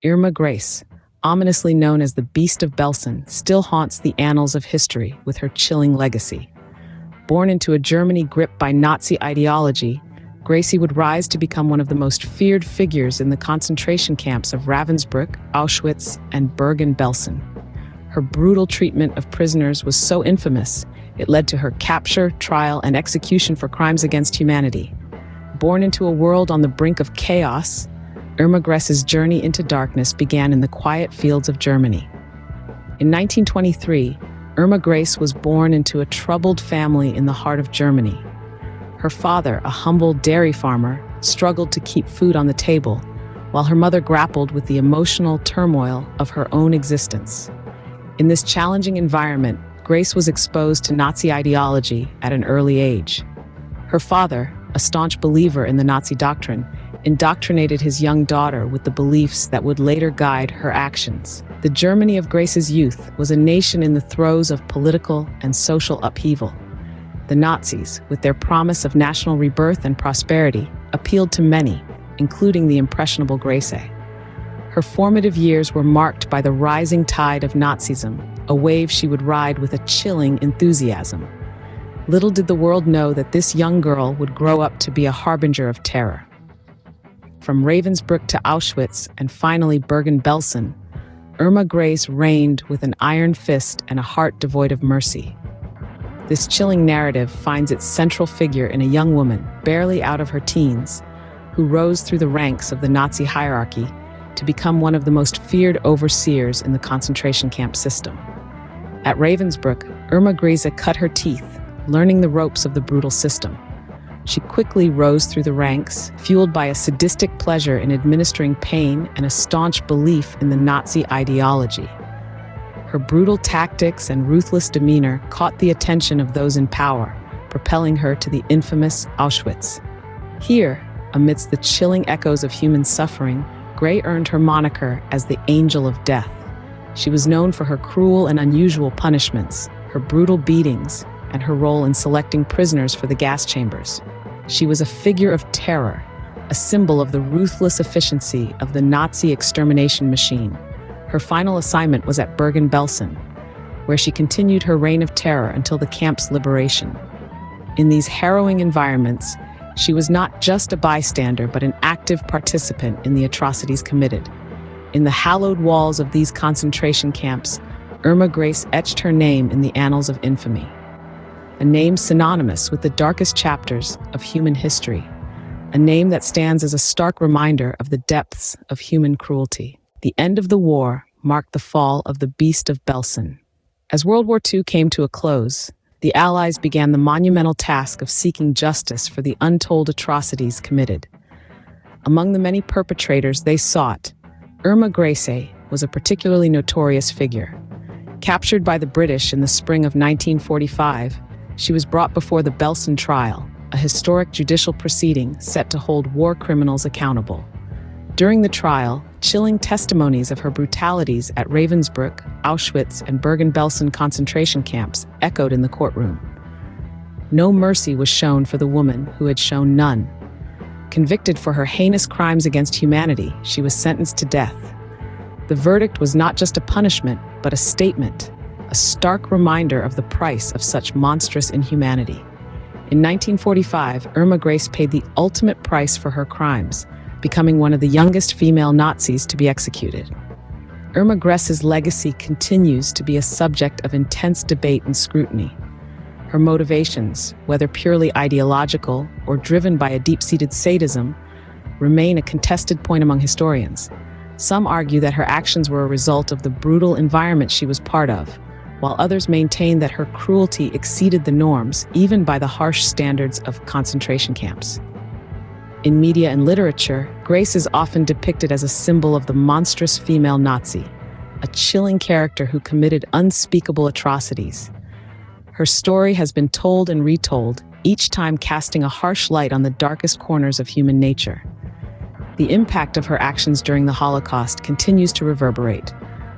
Irma Grace, ominously known as the Beast of Belsen, still haunts the annals of history with her chilling legacy. Born into a Germany gripped by Nazi ideology, Gracie would rise to become one of the most feared figures in the concentration camps of Ravensbrück, Auschwitz, and Bergen-Belsen. Her brutal treatment of prisoners was so infamous, it led to her capture, trial, and execution for crimes against humanity. Born into a world on the brink of chaos, Irma Grace's journey into darkness began in the quiet fields of Germany. In 1923, Irma Grace was born into a troubled family in the heart of Germany. Her father, a humble dairy farmer, struggled to keep food on the table, while her mother grappled with the emotional turmoil of her own existence. In this challenging environment, Grace was exposed to Nazi ideology at an early age. Her father, a staunch believer in the Nazi doctrine, indoctrinated his young daughter with the beliefs that would later guide her actions. The Germany of Grace's youth was a nation in the throes of political and social upheaval. The Nazis, with their promise of national rebirth and prosperity, appealed to many, including the impressionable Grace. Her formative years were marked by the rising tide of Nazism, a wave she would ride with a chilling enthusiasm. Little did the world know that this young girl would grow up to be a harbinger of terror. From Ravensbrück to Auschwitz and finally Bergen-Belsen, Irma Grace reigned with an iron fist and a heart devoid of mercy. This chilling narrative finds its central figure in a young woman, barely out of her teens, who rose through the ranks of the Nazi hierarchy to become one of the most feared overseers in the concentration camp system. At Ravensbrück, Irma Grace cut her teeth, learning the ropes of the brutal system. She quickly rose through the ranks, fueled by a sadistic pleasure in administering pain and a staunch belief in the Nazi ideology. Her brutal tactics and ruthless demeanor caught the attention of those in power, propelling her to the infamous Auschwitz. Here, amidst the chilling echoes of human suffering, Grace earned her moniker as the Angel of Death. She was known for her cruel and unusual punishments, her brutal beatings, and her role in selecting prisoners for the gas chambers. She was a figure of terror, a symbol of the ruthless efficiency of the Nazi extermination machine. Her final assignment was at Bergen-Belsen, where she continued her reign of terror until the camp's liberation. In these harrowing environments, she was not just a bystander but an active participant in the atrocities committed. In the hallowed walls of these concentration camps, Irma Grace etched her name in the annals of infamy. A name synonymous with the darkest chapters of human history, a name that stands as a stark reminder of the depths of human cruelty. The end of the war marked the fall of the Beast of Belsen. As World War II came to a close, the Allies began the monumental task of seeking justice for the untold atrocities committed. Among the many perpetrators they sought, Irma Grace was a particularly notorious figure. Captured by the British in the spring of 1945, she was brought before the Belsen trial, a historic judicial proceeding set to hold war criminals accountable. During the trial, chilling testimonies of her brutalities at Ravensbrück, Auschwitz, and Bergen-Belsen concentration camps echoed in the courtroom. No mercy was shown for the woman who had shown none. Convicted for her heinous crimes against humanity, she was sentenced to death. The verdict was not just a punishment, but a statement, a stark reminder of the price of such monstrous inhumanity. In 1945, Irma Grace paid the ultimate price for her crimes, becoming one of the youngest female Nazis to be executed. Irma Grace's legacy continues to be a subject of intense debate and scrutiny. Her motivations, whether purely ideological or driven by a deep-seated sadism, remain a contested point among historians. Some argue that her actions were a result of the brutal environment she was part of, while others maintain that her cruelty exceeded the norms, even by the harsh standards of concentration camps. In media and literature, Grace is often depicted as a symbol of the monstrous female Nazi, a chilling character who committed unspeakable atrocities. Her story has been told and retold, each time casting a harsh light on the darkest corners of human nature. The impact of her actions during the Holocaust continues to reverberate.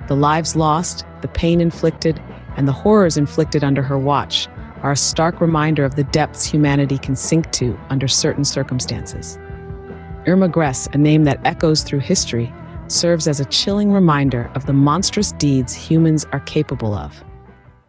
The lives lost, the pain inflicted, and the horrors inflicted under her watch are a stark reminder of the depths humanity can sink to under certain circumstances. Irma Grace, a name that echoes through history, serves as a chilling reminder of the monstrous deeds humans are capable of.